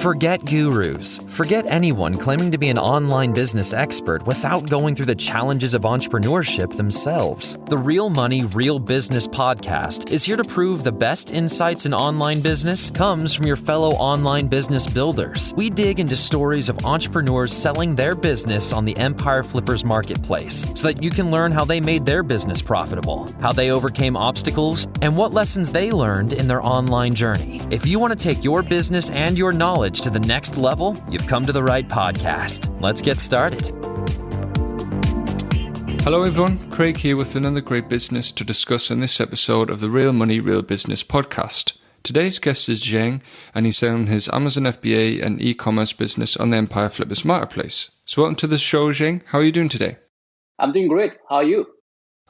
Forget gurus. Forget anyone claiming to be an online business expert without going through the challenges of entrepreneurship themselves. The Real Money, Real Business podcast is here to prove the best insights in online business comes from your fellow online business builders. We dig into stories of entrepreneurs selling their business on the Empire Flippers marketplace so that you can learn how they made their business profitable, how they overcame obstacles, and what lessons they learned in their online journey. If you want to take your business and your knowledge to the next level, you've come to the right podcast. Let's get started. Hello everyone, Craig here with another great business to discuss in this episode of the Real Money, Real Business podcast. Today's guest is Zheng, and he's selling his Amazon FBA and e-commerce business on the Empire Flippers marketplace. So welcome to the show, Zheng. How are you doing today? I'm doing great. How are you?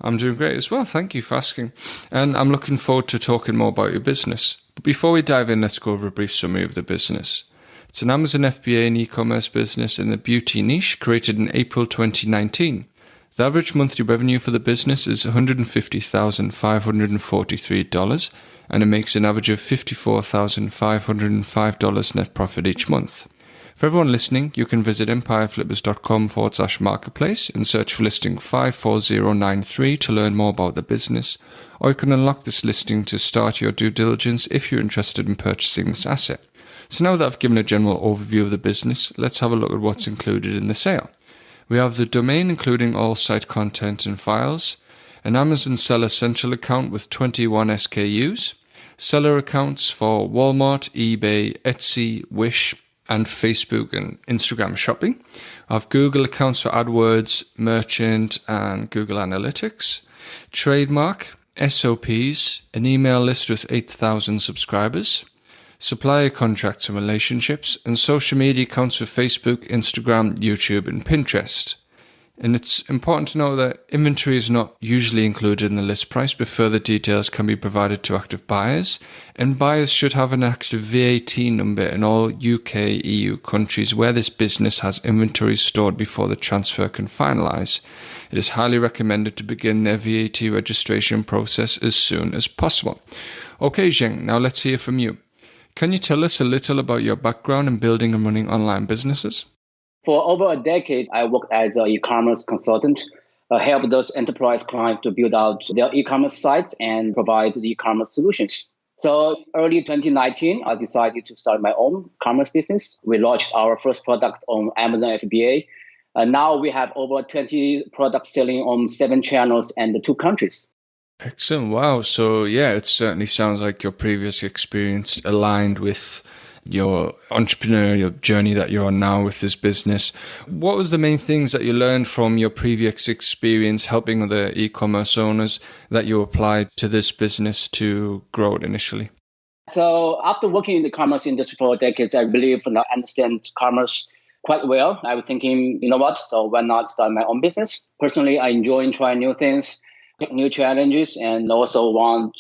I'm doing great as well. Thank you for asking. And I'm looking forward to talking more about your business. But before we dive in, let's go over a brief summary of the business. It's an Amazon FBA and e-commerce business in the beauty niche created in April 2019. The average monthly revenue for the business is $150,543, and it makes an average of $54,505 net profit each month. For everyone listening, you can visit empireflippers.com/marketplace and search for listing 54093 to learn more about the business, or you can unlock this listing to start your due diligence if you're interested in purchasing this asset. So now that I've given a general overview of the business, let's have a look at what's included in the sale. We have the domain including all site content and files, an Amazon Seller Central account with 21 SKUs, seller accounts for Walmart, eBay, Etsy, Wish, and Facebook and Instagram shopping. I have Google accounts for AdWords, Merchant, and Google Analytics, trademark, SOPs, an email list with 8,000 subscribers, supplier contracts and relationships, and social media accounts for Facebook, Instagram, YouTube, and Pinterest. And it's important to know that inventory is not usually included in the list price, but further details can be provided to active buyers. And buyers should have an active VAT number in all UK, EU countries where this business has inventory stored before the transfer can finalise. It is highly recommended to begin their VAT registration process as soon as possible. Okay, Zheng, now let's hear from you. Can you tell us a little about your background in building and running online businesses? For over a decade, I worked as an e-commerce consultant, help those enterprise clients to build out their e-commerce sites and provide the e-commerce solutions. So early 2019, I decided to start my own commerce business. We launched our first product on Amazon FBA. Now we have over 20 products selling on 7 channels and 2 countries. Excellent. Wow. So yeah, it certainly sounds like your previous experience aligned with your entrepreneurial journey that you're on now with this business. What was the main things that you learned from your previous experience helping other e-commerce owners that you applied to this business to grow it initially? So after working in the commerce industry for decades, I believe and I understand commerce quite well. I was thinking, you know what, so why not start my own business? Personally, I enjoy trying new things, new challenges, and also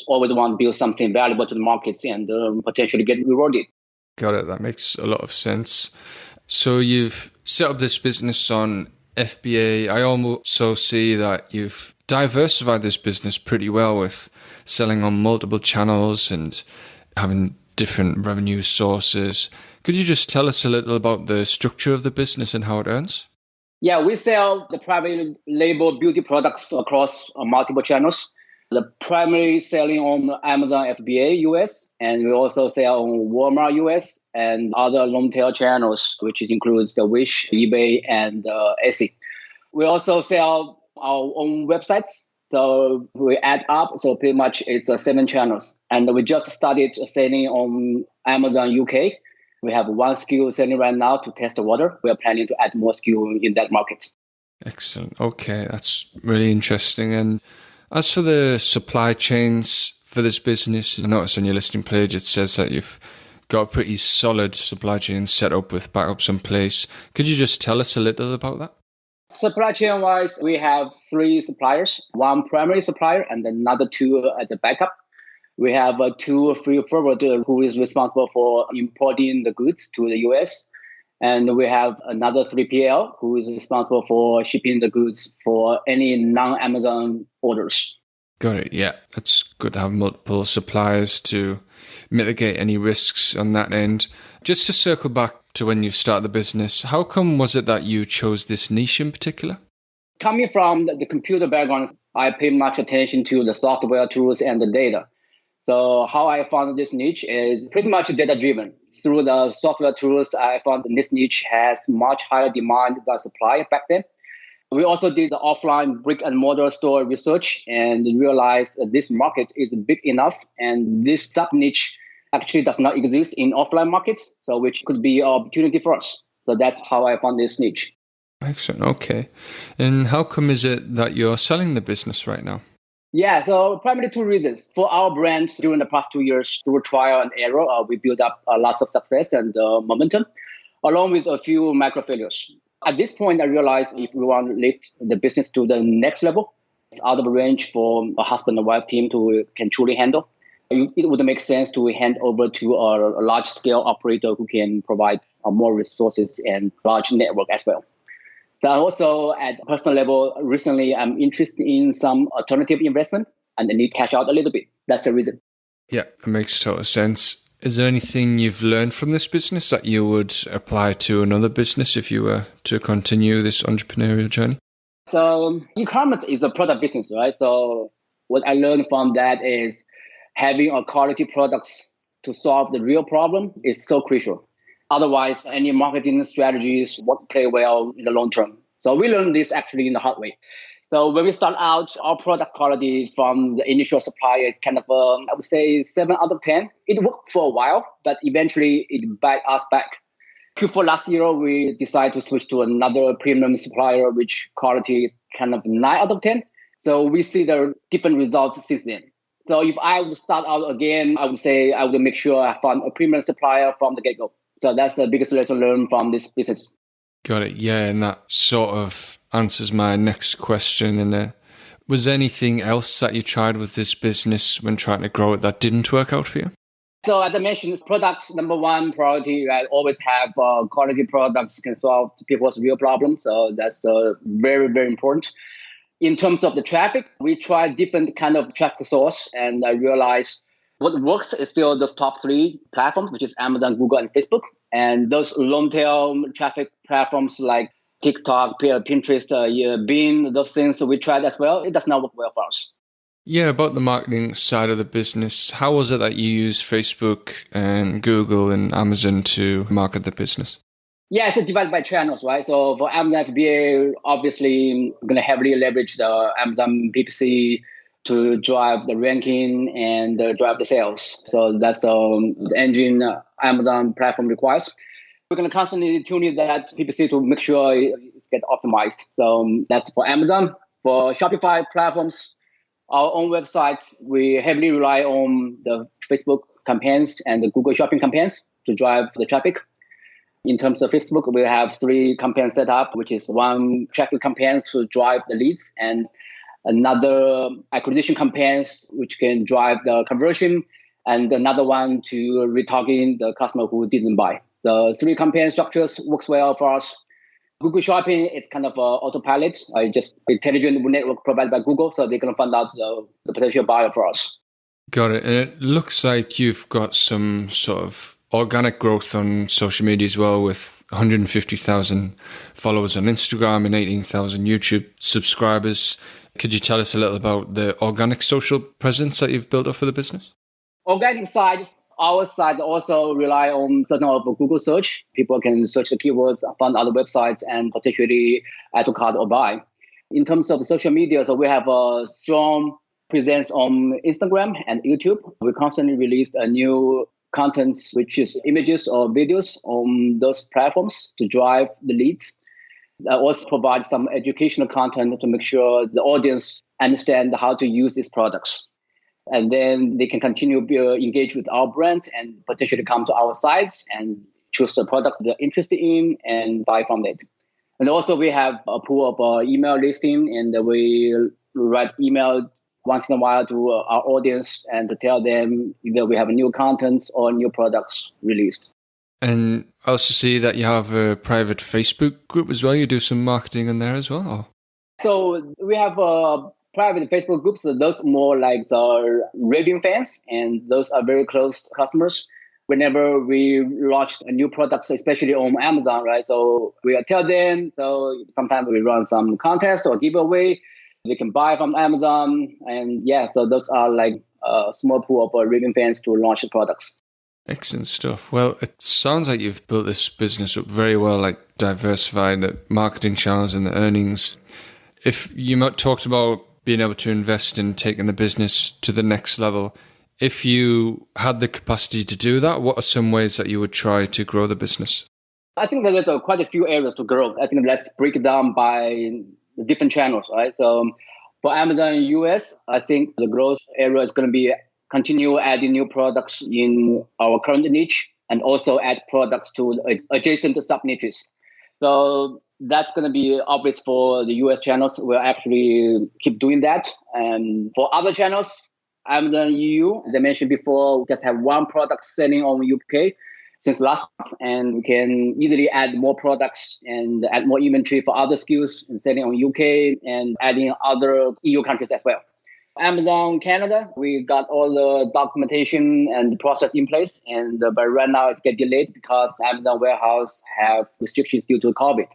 always want to build something valuable to the markets and potentially get rewarded. Got it. That makes a lot of sense. So you've set up this business on FBA. I also see that you've diversified this business pretty well with selling on multiple channels and having different revenue sources. Could you just tell us a little about the structure of the business and how it earns? Yeah, we sell the private label beauty products across multiple channels. The primary selling on Amazon FBA US, and we also sell on Walmart US and other long tail channels, which includes the Wish, eBay, and Etsy. We also sell our own websites. So we add up, so pretty much it's 7 channels. And we just started selling on Amazon UK. We have 1 SKU selling right now to test the water. We are planning to add more SKU in that market. Excellent. Okay, that's really interesting. And as for the supply chains for this business, I noticed on your listing page it says that you've got a pretty solid supply chain set up with backups in place. Could you just tell us a little about that? Supply chain wise, we have 3 suppliers, 1 primary supplier and another 2 at the backup. We have 2 free forwarder who is responsible for importing the goods to the US. And we have another 3PL who is responsible for shipping the goods for any non-Amazon orders. Got it. Yeah, that's good to have multiple suppliers to mitigate any risks on that end. Just to circle back to when you started the business, how come was it that you chose this niche in particular? Coming from the computer background, I pay much attention to the software tools and the data. So how I found this niche is pretty much data-driven. Through the software tools, I found this niche has much higher demand than supply back then. We also did the offline brick and mortar store research and realized that this market is big enough and this sub-niche actually does not exist in offline markets, so which could be an opportunity for us. So that's how I found this niche. Excellent. Okay. And how come is it that you're selling the business right now? Yeah, so primarily two reasons. For our brand, during the past 2 years, through trial and error, we built up lots of success and momentum, along with a few micro failures. At this point, I realized if we want to lift the business to the next level, it's out of range for a husband and wife team to can truly handle. It would make sense to hand over to a large-scale operator who can provide more resources and large network as well. So also at a personal level, recently I'm interested in some alternative investment and I need cash out a little bit. That's the reason. Yeah, it makes total sense. Is there anything you've learned from this business that you would apply to another business if you were to continue this entrepreneurial journey? So e-commerce is a product business, right? So what I learned from that is having a quality products to solve the real problem is so crucial. Otherwise, any marketing strategies won't play well in the long term. So we learned this actually in the hard way. So when we start out, our product quality from the initial supplier, kind of, I would say 7 out of 10. It worked for a while, but eventually it bite us back. Q4 last year, we decided to switch to another premium supplier, which quality kind of 9 out of 10. So we see the different results since then. So if I would start out again, I would say I would make sure I found a premium supplier from the get-go. So that's the biggest lesson learned from this business. Got it. Yeah, and that sort of answers my next question. And was there anything else that you tried with this business when trying to grow it that didn't work out for you? So as I mentioned, product number one priority, I always have quality products can solve people's real problems. So that's very, very important. In terms of the traffic, we tried different kind of traffic source, and I realized what works is still those top 3 platforms, which is Amazon, Google, and Facebook. And those long-tail traffic platforms like TikTok, Pinterest, Bing, those things we tried as well. It does not work well for us. Yeah, about the marketing side of the business, how was it that you used Facebook and Google and Amazon to market the business? Yeah, it's divided by channels, right? So for Amazon FBA, obviously, we're going to heavily leverage the Amazon PPC to drive the ranking and drive the sales. So that's the engine Amazon platform requires. We're going to constantly tune that PPC to make sure it's get optimized. So that's for Amazon. For Shopify platforms, our own websites, we heavily rely on the Facebook campaigns and the Google Shopping campaigns to drive the traffic. In terms of Facebook, we have 3 campaigns set up, which is one traffic campaign to drive the leads and another acquisition campaigns, which can drive the conversion, and another one to retargeting the customer who didn't buy. The 3 campaign structures works well for us. Google Shopping, it's kind of autopilot, just intelligent network provided by Google, so they can find out the potential buyer for us. Got it. And it looks like you've got some sort of organic growth on social media as well, with 150,000 followers on Instagram and 18,000 YouTube subscribers. Could you tell us a little about the organic social presence that you've built up for the business? Organic side, our side also rely on certain of Google search. People can search the keywords, find other websites, and potentially add to cart or buy. In terms of social media, so we have a strong presence on Instagram and YouTube. We constantly release a new content, which is images or videos on those platforms to drive the leads. I also provide some educational content to make sure the audience understand how to use these products. And then they can continue to engage with our brands and potentially come to our sites and choose the products they're interested in and buy from it. And also we have a pool of email listing, and we write email once in a while to our audience and to tell them either we have new contents or new products released. And I also see that you have a private Facebook group as well. You do some marketing in there as well? Or? So we have a private Facebook groups, those more like the raving fans, and those are very close customers. Whenever we launch a new product, especially on Amazon, right? So we tell them, so sometimes we run some contest or giveaway. They can buy from Amazon. And yeah, so those are like a small pool of raving fans to launch the products. Excellent stuff. Well, it sounds like you've built this business up very well, like diversifying the marketing channels and the earnings. If you talked about being able to invest in taking the business to the next level, if you had the capacity to do that, what are some ways that you would try to grow the business? I think that there's quite a few areas to grow. I think let's break it down by the different channels, right? So for Amazon US, I think the growth area is going to be continue adding new products in our current niche and also add products to adjacent sub-niches. So that's going to be obvious for the US channels. We'll actually keep doing that. And for other channels, Amazon EU, as I mentioned before, we just have one product selling on UK since last month, and we can easily add more products and add more inventory for other SKUs and selling on UK and adding other EU countries as well. Amazon Canada, we got all the documentation and the process in place, but right now it's getting delayed because Amazon warehouse have restrictions due to COVID.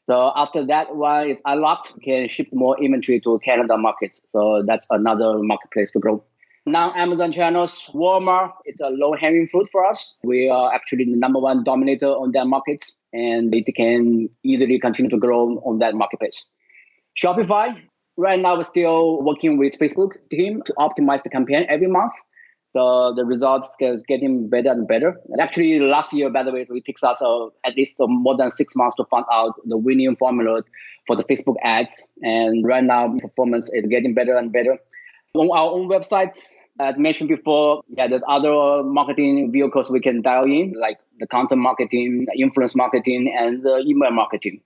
So after that one is unlocked, we can ship more inventory to Canada markets. So that's another marketplace to grow. Now Amazon channels, Walmart, it's a low-hanging fruit for us. We are actually the number one dominator on that market, and it can easily continue to grow on that marketplace. Shopify, right now we're still working with Facebook team to optimize the campaign every month. So the results are getting better and better. And actually last year, by the way, it takes us at least more than 6 months to find out the winning formula for the Facebook ads. And right now performance is getting better and better. On our own websites, as mentioned before, there's other marketing vehicles we can dial in, like the content marketing, influence marketing, and the email marketing.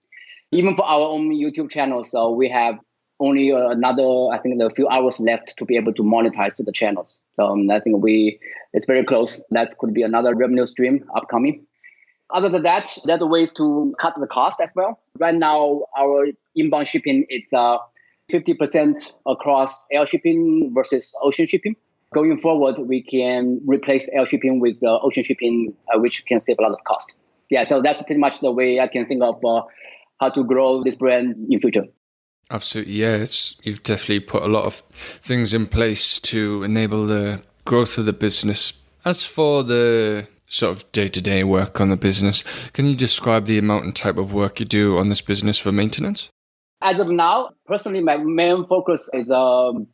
Even for our own YouTube channel, so we have only a few hours left to be able to monetize the channels. So I think it's very close. That could be another revenue stream upcoming. Other than that, there are ways to cut the cost as well. Right now, our inbound shipping is 50% across air shipping versus ocean shipping. Going forward, we can replace air shipping with ocean shipping, which can save a lot of cost. Yeah, so that's pretty much the way I can think of how to grow this brand in future. Absolutely, yes. You've definitely put a lot of things in place to enable the growth of the business. As for the sort of day-to-day work on the business, can you describe the amount and type of work you do on this business for maintenance? As of now, personally, my main focus is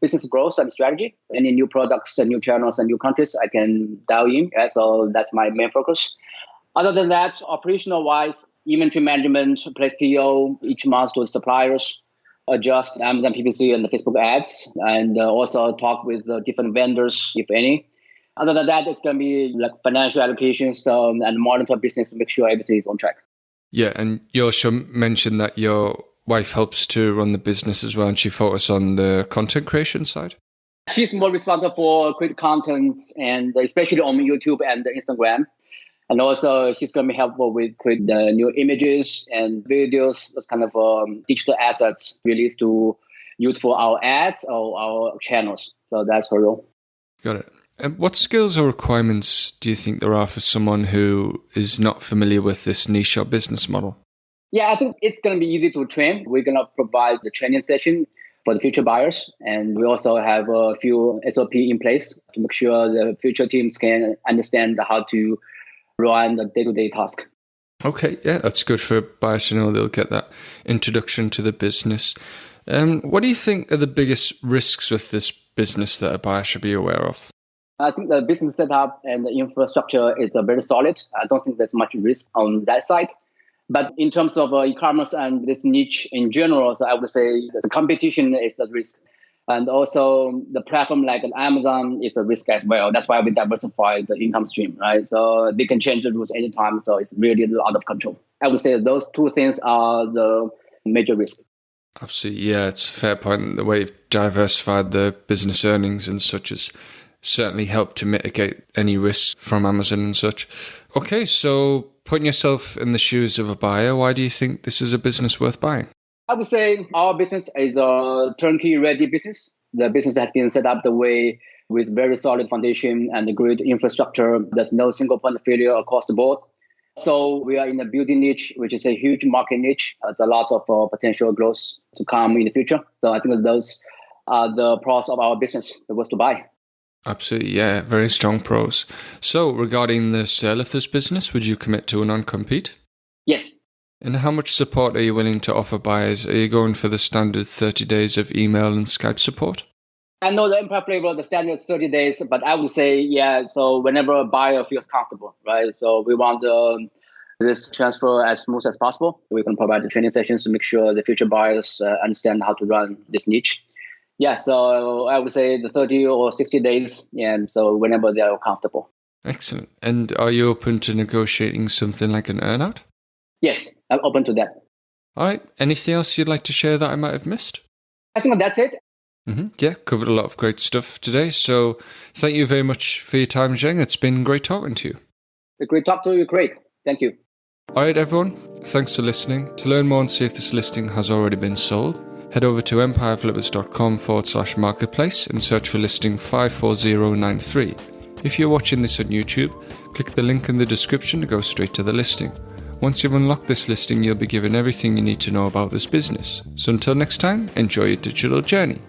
business growth and strategy. Any new products and new channels and new countries, I can dial in. So that's my main focus. Other than that, operational-wise, inventory management, place PO each month to the suppliers, adjust Amazon PPC and the Facebook ads, and also talk with different vendors, if any. Other than that, it's going to be like financial allocations and monitor business to make sure everything is on track. Yeah, and you also mentioned that your wife helps to run the business as well, and she focuses on the content creation side? She's more responsible for create content, and especially on YouTube and Instagram. And also, she's going to be helpful with create the new images and videos, those kind of digital assets released to use for our ads or our channels. So that's her role. Got it. And what skills or requirements do you think there are for someone who is not familiar with this niche or business model? Yeah, I think it's going to be easy to train. We're going to provide the training session for the future buyers. And we also have a few SOP in place to make sure the future teams can understand how to run the day-to-day task. Okay, yeah, that's good for buyers to know. They'll get that introduction to the business. What do you think are the biggest risks with this business that a buyer should be aware of? I think the business setup and the infrastructure is very solid. I don't think there's much risk on that side. But in terms of e-commerce and this niche in general, so I would say the competition is the risk. And also the platform like Amazon is a risk as well. That's why we diversify the income stream, right? So they can change the rules anytime. So it's really out of control. I would say those two things are the major risk. Absolutely. Yeah, it's a fair point. The way you've diversified the business earnings and such has certainly helped to mitigate any risks from Amazon and such. Okay, so putting yourself in the shoes of a buyer, why do you think this is a business worth buying? I would say our business is a turnkey ready business. The business has been set up the way with very solid foundation and a great infrastructure. There's no single point of failure across the board. So we are in a beauty niche, which is a huge market niche. There's a lot of potential growth to come in the future. So I think those are the pros of our business, the was to buy. Absolutely, yeah, very strong pros. So regarding the sale of this business, would you commit to a non-compete? Yes. And how much support are you willing to offer buyers? Are you going for the standard 30 days of email and Skype support? I know the Empire flavor, the standard is 30 days, but I would say, so whenever a buyer feels comfortable, right? So we want this transfer as smooth as possible. We can provide the training sessions to make sure the future buyers understand how to run this niche. Yeah, so I would say the 30 or 60 days, so whenever they are comfortable. Excellent. And are you open to negotiating something like an earnout? Yes, I'm open to that. All right. Anything else you'd like to share that I might have missed? I think that's it. Yeah, covered a lot of great stuff today. So thank you very much for your time, Zheng. It's been great talking to you. A great talk to you, Craig. Thank you. All right, everyone. Thanks for listening. To learn more and see if this listing has already been sold, head over to empireflippers.com/marketplace and search for listing 54093. If you're watching this on YouTube, click the link in the description to go straight to the listing. Once you've unlocked this listing, you'll be given everything you need to know about this business. So until next time, enjoy your digital journey.